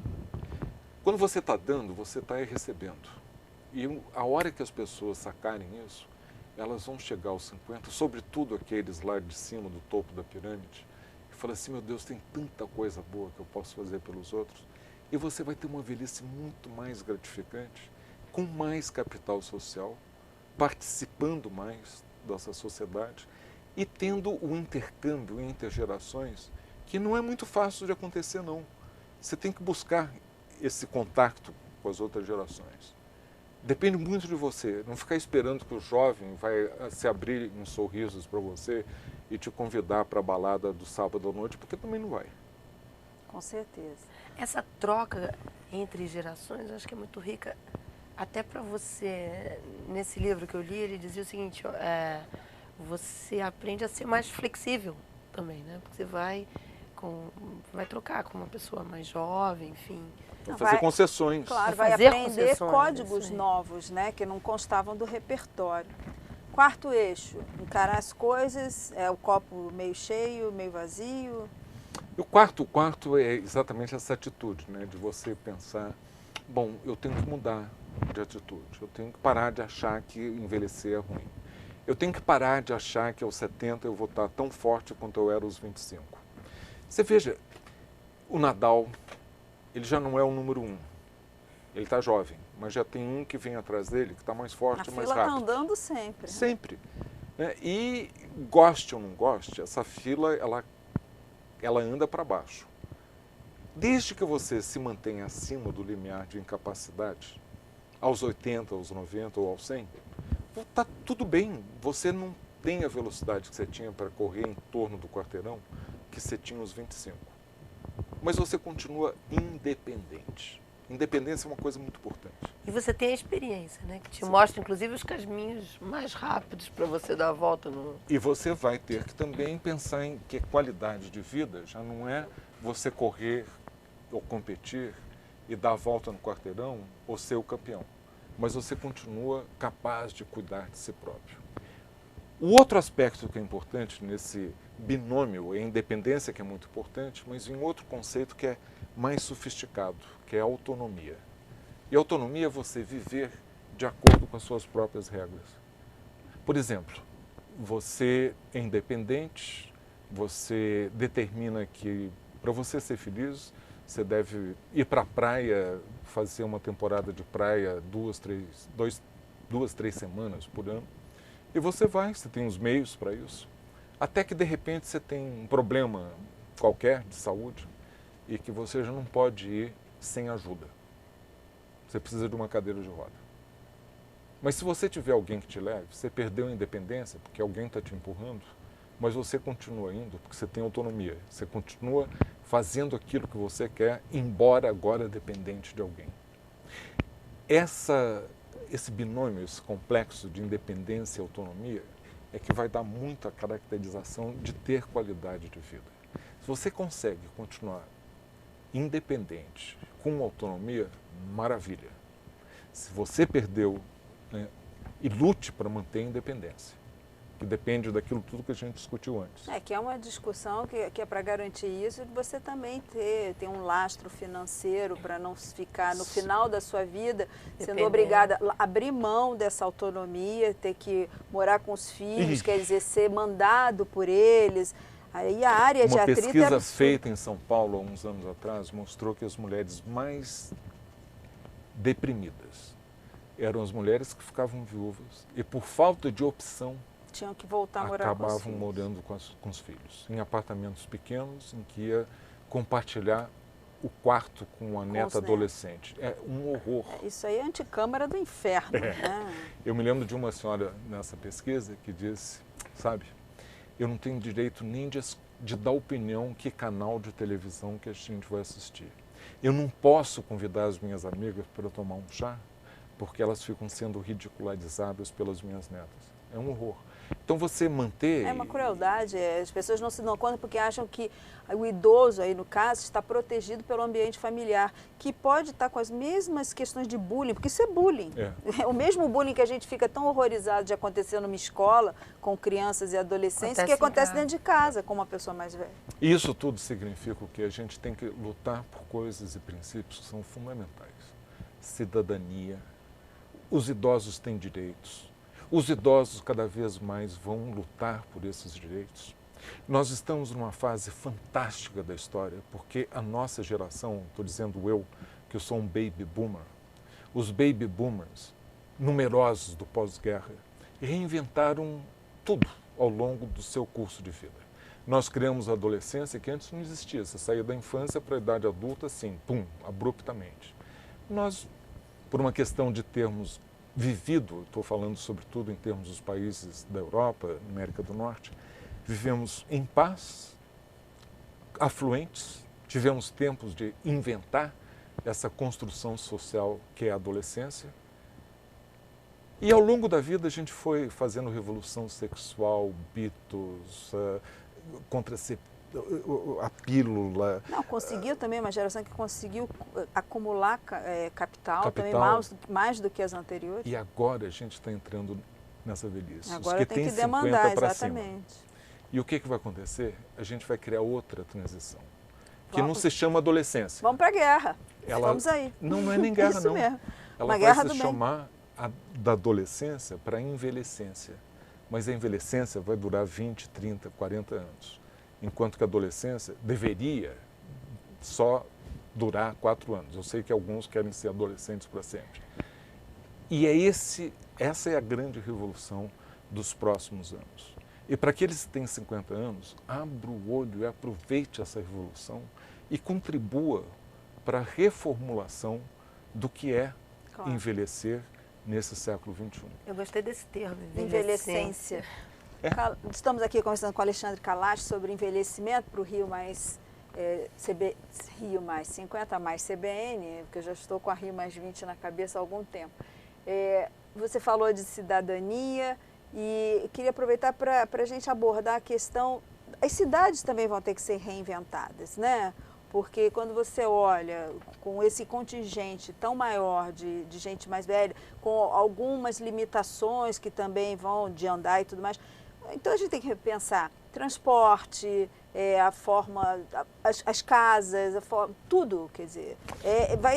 Quando você está dando, você está recebendo. E a hora que as pessoas sacarem isso, elas vão chegar aos 50, sobretudo aqueles lá de cima do topo da pirâmide, e falam assim, meu Deus, tem tanta coisa boa que eu posso fazer pelos outros. E você vai ter uma velhice muito mais gratificante, com mais capital social, participando mais dessa sociedade e tendo o intercâmbio entre gerações, que não é muito fácil de acontecer, não. Você tem que buscar esse contato com as outras gerações. Depende muito de você, não ficar esperando que o jovem vai se abrir em sorrisos para você e te convidar para a balada do sábado à noite, porque também não vai. Com certeza. Essa troca entre gerações, eu acho que é muito rica, até para você, nesse livro que eu li, ele dizia o seguinte, você aprende a ser mais flexível também, né? Porque você vai trocar com uma pessoa mais jovem, enfim. Fazer concessões. Claro, vai fazer aprender concessões, códigos novos, né, que não constavam do repertório. Quarto eixo, encarar as coisas, o copo meio cheio, meio vazio. E o quarto é exatamente essa atitude, né, de você pensar, bom, eu tenho que mudar de atitude, eu tenho que parar de achar que envelhecer é ruim. Eu tenho que parar de achar que aos 70 eu vou estar tão forte quanto eu era aos 25. Você veja, o Nadal, ele já não é o número 1. Ele está jovem, mas já tem um que vem atrás dele, que está mais forte e mais rápido. A fila está andando sempre. Sempre. Né? E goste ou não goste, essa fila, ela anda para baixo. Desde que você se mantenha acima do limiar de incapacidade, aos 80, aos 90 ou aos 100, está tudo bem. Você não tem a velocidade que você tinha para correr em torno do quarteirão que você tinha aos 25. Mas você continua independente. Independência é uma coisa muito importante. E você tem a experiência, né? Que te mostra, inclusive, os caminhos mais rápidos para você dar a volta no... E você vai ter que também pensar em que qualidade de vida já não é você correr ou competir e dar a volta no quarteirão ou ser o campeão. Mas você continua capaz de cuidar de si próprio. O outro aspecto que é importante nesse binômio é a independência, que é muito importante, mas em outro conceito que é mais sofisticado, que é a autonomia. E a autonomia é você viver de acordo com as suas próprias regras. Por exemplo, você é independente, você determina que para você ser feliz, você deve ir para a praia, fazer uma temporada de praia 2, 3 semanas por ano. E você tem os meios para isso. Até que de repente você tem um problema qualquer de saúde e que você já não pode ir sem ajuda. Você precisa de uma cadeira de roda. Mas se você tiver alguém que te leve, você perdeu a independência porque alguém está te empurrando, mas você continua indo porque você tem autonomia. Você continua fazendo aquilo que você quer, embora agora dependente de alguém. Esse binômio, esse complexo de independência e autonomia é que vai dar muita caracterização de ter qualidade de vida. Se você consegue continuar independente, com autonomia, maravilha. Se você perdeu, né, e lute para manter a independência, que depende daquilo tudo que a gente discutiu antes. Que é uma discussão que é para garantir isso, de você também ter um lastro financeiro para não ficar no final da sua vida sendo obrigada a abrir mão dessa autonomia, ter que morar com os filhos, quer dizer, ser mandado por eles. Aí a área de atrito é absurda. Uma pesquisa feita em São Paulo há uns anos atrás mostrou que as mulheres mais deprimidas eram as mulheres que ficavam viúvas e, por falta de opção, tinham que voltar a morar com os acabavam filhos. morando com os filhos, em apartamentos pequenos, em que ia compartilhar o quarto com a neta adolescente. É um horror. Isso aí é anticâmara do inferno. Né? Eu me lembro de uma senhora nessa pesquisa que disse, sabe, eu não tenho direito nem de dar opinião que canal de televisão que a gente vai assistir. Eu não posso convidar as minhas amigas para tomar um chá, porque elas ficam sendo ridicularizadas pelas minhas netas. É um horror. Então você manter... É uma crueldade, as pessoas não se dão conta porque acham que o idoso, aí no caso, está protegido pelo ambiente familiar, que pode estar com as mesmas questões de bullying, porque isso é bullying. É o mesmo bullying que a gente fica tão horrorizado de acontecer numa escola com crianças e adolescentes, que acontece dentro de casa com uma pessoa mais velha. Isso tudo significa que a gente tem que lutar por coisas e princípios que são fundamentais. Cidadania, os idosos têm direitos. Os idosos cada vez mais vão lutar por esses direitos. Nós estamos numa fase fantástica da história, porque a nossa geração, estou dizendo eu, que eu sou um baby boomer, os baby boomers, numerosos do pós-guerra, reinventaram tudo ao longo do seu curso de vida. Nós criamos a adolescência que antes não existia, você saía da infância para a idade adulta assim, pum, abruptamente. Nós, por uma questão de termos vivido, estou falando sobretudo em termos dos países da Europa, América do Norte, vivemos em paz, afluentes, tivemos tempos de inventar essa construção social que é a adolescência. E ao longo da vida a gente foi fazendo revolução sexual, Beatles, a pílula. Não, conseguiu também, uma geração que conseguiu acumular capital também mais do que as anteriores. E agora a gente está entrando nessa velhice. Agora tem que demandar, exatamente. E o que vai acontecer? A gente vai criar outra transição, que não se chama adolescência. Vamos para a guerra. Vamos aí. Não é nem guerra, Isso não. Mesmo. Ela vai se chamar da adolescência para a envelhecência. Mas a envelhecência vai durar 20, 30, 40 anos. Enquanto que a adolescência deveria só durar 4 anos. Eu sei que alguns querem ser adolescentes para sempre. E essa é a grande revolução dos próximos anos. E para aqueles que têm 50 anos, abra o olho e aproveite essa revolução e contribua para a reformulação do que é envelhecer nesse século XXI. Eu gostei desse termo, envelhecência. Estamos aqui conversando com o Alexandre Kalash sobre envelhecimento para o Rio Mais 50 mais CBN, porque eu já estou com a Rio Mais 20 na cabeça há algum tempo. Você falou de cidadania e queria aproveitar para a gente abordar a questão. As cidades também vão ter que ser reinventadas, né? Porque quando você olha com esse contingente tão maior de gente mais velha, com algumas limitações que também vão de andar e tudo mais, então a gente tem que repensar transporte, a forma, as casas, tudo, quer dizer,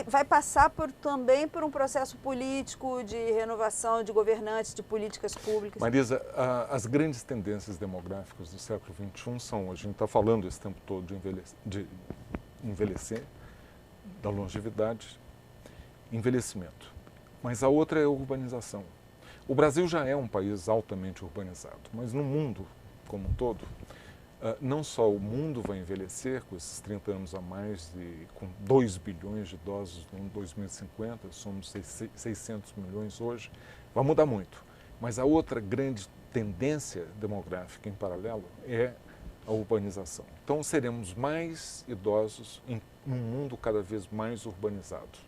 vai passar também por um processo político de renovação de governantes, de políticas públicas. Marisa, as grandes tendências demográficas do século XXI são, a gente está falando esse tempo todo de envelhecer, da longevidade, envelhecimento. Mas a outra é a urbanização. O Brasil já é um país altamente urbanizado, mas no mundo como um todo, não só o mundo vai envelhecer com esses 30 anos a mais e com 2 bilhões de idosos no ano 2050, somos 600 milhões hoje, vai mudar muito. Mas a outra grande tendência demográfica em paralelo é a urbanização. Então seremos mais idosos em um mundo cada vez mais urbanizado.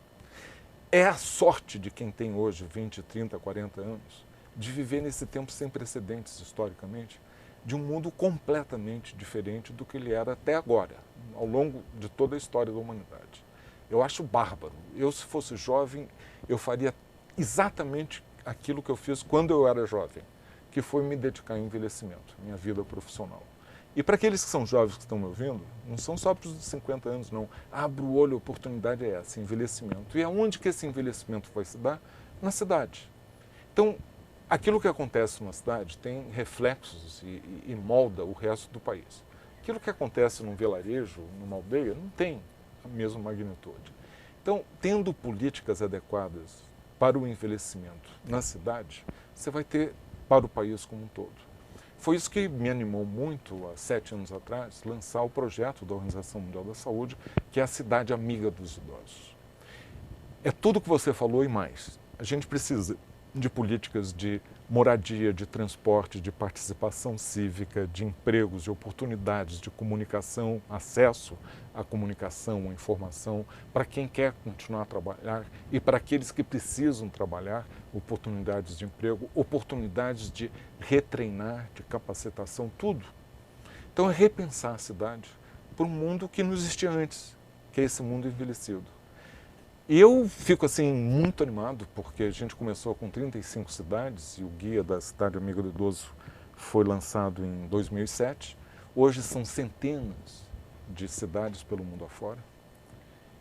É a sorte de quem tem hoje 20, 30, 40 anos de viver nesse tempo sem precedentes historicamente, de um mundo completamente diferente do que ele era até agora, ao longo de toda a história da humanidade. Eu acho bárbaro. Eu, se fosse jovem, eu faria exatamente aquilo que eu fiz quando eu era jovem, que foi me dedicar ao envelhecimento, minha vida profissional. E para aqueles que são jovens que estão me ouvindo, não são só para os de 50 anos, não. Abra o olho, a oportunidade é essa, envelhecimento. E aonde que esse envelhecimento vai se dar? Na cidade. Então, aquilo que acontece numa cidade tem reflexos e molda o resto do país. Aquilo que acontece num vilarejo, numa aldeia, não tem a mesma magnitude. Então, tendo políticas adequadas para o envelhecimento na cidade, você vai ter para o país como um todo. Foi isso que me animou muito, há 7 anos atrás, lançar o projeto da Organização Mundial da Saúde, que é a cidade amiga dos idosos. É tudo o que você falou e mais. A gente precisa de políticas de moradia, de transporte, de participação cívica, de empregos, de oportunidades, de comunicação, acesso à comunicação, à informação, para quem quer continuar a trabalhar e para aqueles que precisam trabalhar, oportunidades de emprego, oportunidades de retreinar, de capacitação, tudo. Então é repensar a cidade para um mundo que não existia antes, que é esse mundo envelhecido. E eu fico assim muito animado porque a gente começou com 35 cidades e o Guia da Cidade Amiga do Idoso foi lançado em 2007. Hoje são centenas de cidades pelo mundo afora.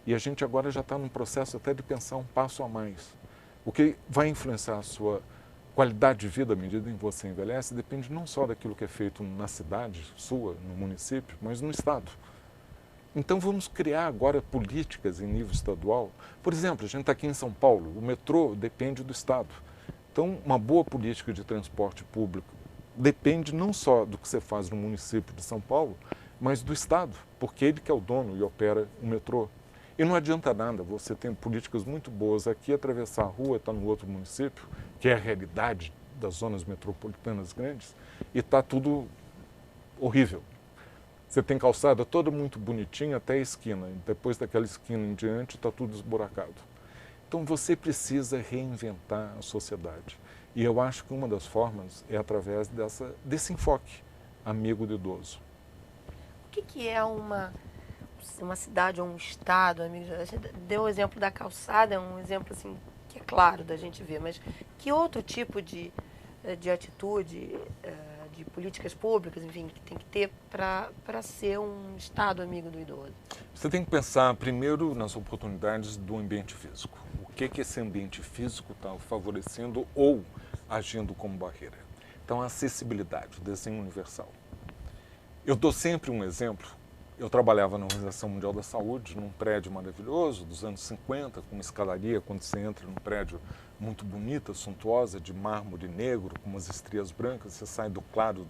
E a gente agora já está num processo até de pensar um passo a mais. O que vai influenciar a sua qualidade de vida à medida em que você envelhece depende não só daquilo que é feito na cidade sua, no município, mas no estado. Então vamos criar agora políticas em nível estadual. Por exemplo, a gente está aqui em São Paulo, o metrô depende do Estado. Então uma boa política de transporte público depende não só do que você faz no município de São Paulo, mas do Estado, porque ele que é o dono e opera o metrô. E não adianta nada, você tem políticas muito boas aqui, atravessar a rua, está no outro município, que é a realidade das zonas metropolitanas grandes, e está tudo horrível. Você tem calçada toda muito bonitinha até a esquina, e depois daquela esquina em diante está tudo esburacado. Então você precisa reinventar a sociedade. E eu acho que uma das formas é através desse enfoque amigo do idoso. O que é uma cidade ou um estado, amigo? Você deu o exemplo da calçada, é um exemplo assim, que é claro da gente ver, mas que outro tipo de atitude, de políticas públicas, enfim, que tem que ter para ser um estado amigo do idoso? Você tem que pensar primeiro nas oportunidades do ambiente físico. O que esse ambiente físico está favorecendo ou agindo como barreira? Então, a acessibilidade, o desenho universal. Eu dou sempre um exemplo. Eu trabalhava na Organização Mundial da Saúde, num prédio maravilhoso, dos anos 50, com uma escadaria, quando você entra num prédio muito bonita, suntuosa, de mármore negro, com umas estrias brancas, você sai do claro,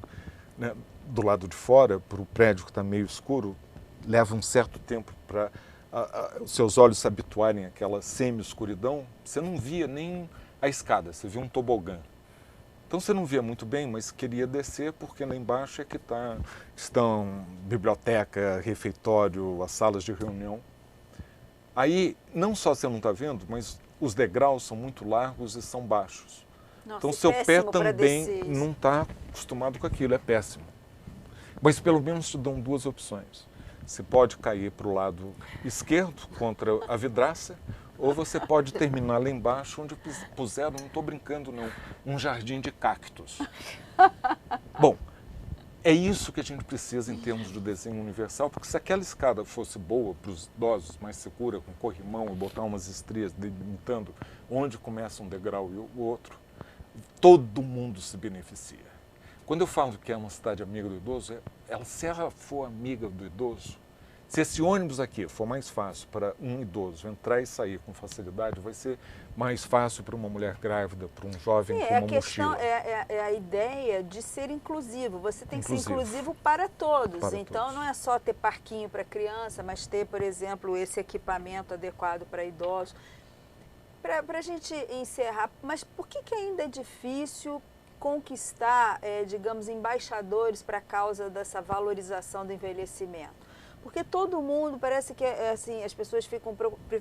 né, do lado de fora, para o prédio que está meio escuro, leva um certo tempo para os seus olhos se habituarem àquela semi-escuridão. Você não via nem a escada, você via um tobogã. Então você não via muito bem, mas queria descer porque lá embaixo é que estão biblioteca, refeitório, as salas de reunião. Aí não só você não está vendo, mas os degraus são muito largos e são baixos. Nossa, então seu pé também descer, não está acostumado com aquilo, é péssimo. Mas pelo menos te dão duas opções. Você pode cair para o lado esquerdo contra a vidraça, ou você pode terminar lá embaixo, onde puseram, não estou brincando não, um jardim de cactos. Bom, é isso que a gente precisa em termos de desenho universal, porque se aquela escada fosse boa para os idosos, mais segura, com corrimão e botar umas estrias delimitando onde começa um degrau e o outro, todo mundo se beneficia. Quando eu falo que é uma cidade amiga do idoso, se ela for amiga do idoso, se esse ônibus aqui for mais fácil para um idoso entrar e sair com facilidade, vai ser mais fácil para uma mulher grávida, para um jovem com uma mochila. É a ideia de ser inclusivo. Você tem que ser inclusivo para todos. Então não é só ter parquinho para criança, mas ter, por exemplo, esse equipamento adequado para idosos. Para a gente encerrar, mas por que ainda é difícil conquistar, digamos, embaixadores para a causa dessa valorização do envelhecimento? Porque todo mundo, parece que as pessoas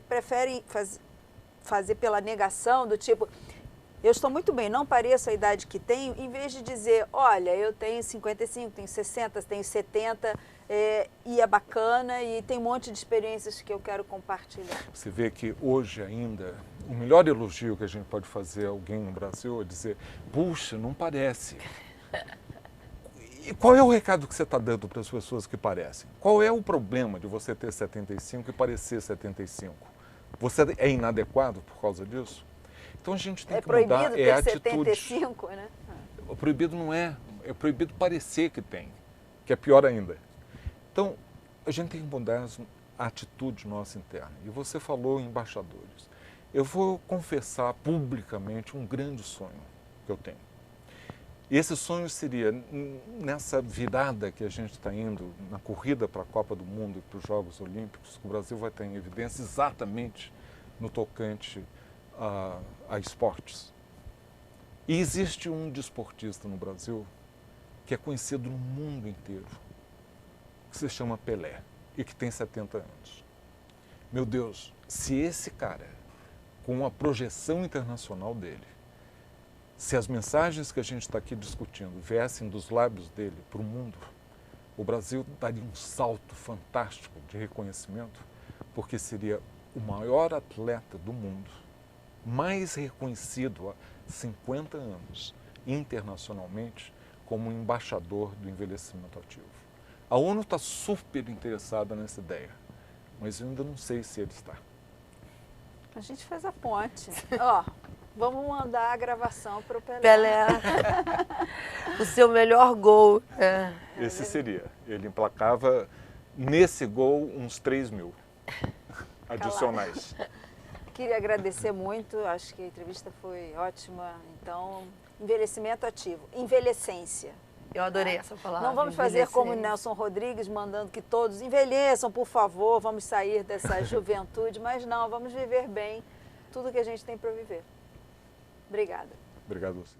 preferem fazer pela negação, do tipo, eu estou muito bem, não pareço a idade que tenho, em vez de dizer, olha, eu tenho 55, tenho 60, tenho 70, e é bacana e tem um monte de experiências que eu quero compartilhar. Você vê que hoje ainda, o melhor elogio que a gente pode fazer a alguém no Brasil é dizer, puxa, não parece. E qual é o recado que você está dando para as pessoas que parecem? Qual é o problema de você ter 75 e parecer 75? Você é inadequado por causa disso? Então a gente tem que mudar ter atitudes. 75, né? O proibido não é proibido parecer que tem, que é pior ainda. Então a gente tem que mudar a atitude nossa interna. E você falou em embaixadores. Eu vou confessar publicamente um grande sonho que eu tenho. E esse sonho seria, nessa virada que a gente está indo, na corrida para a Copa do Mundo e para os Jogos Olímpicos, que o Brasil vai estar em evidência exatamente no tocante a esportes. E existe um desportista no Brasil que é conhecido no mundo inteiro, que se chama Pelé e que tem 70 anos. Meu Deus, se esse cara, com a projeção internacional dele, se as mensagens que a gente está aqui discutindo viessem dos lábios dele para o mundo, o Brasil daria um salto fantástico de reconhecimento, porque seria o maior atleta do mundo, mais reconhecido há 50 anos internacionalmente como embaixador do envelhecimento ativo. A ONU está super interessada nessa ideia, mas eu ainda não sei se ele está. A gente faz a ponte. Ó, vamos mandar a gravação para o Pelé. Pelé, o seu melhor gol. Esse seria. Ele emplacava nesse gol uns 3.000 adicionais. Queria agradecer muito, acho que a entrevista foi ótima. Então, envelhecimento ativo, envelhecência. Eu adorei essa palavra. Não vamos fazer como Nelson Rodrigues, mandando que todos envelheçam, por favor, vamos sair dessa juventude, mas não, vamos viver bem tudo que a gente tem para viver. Obrigada. Obrigado a você.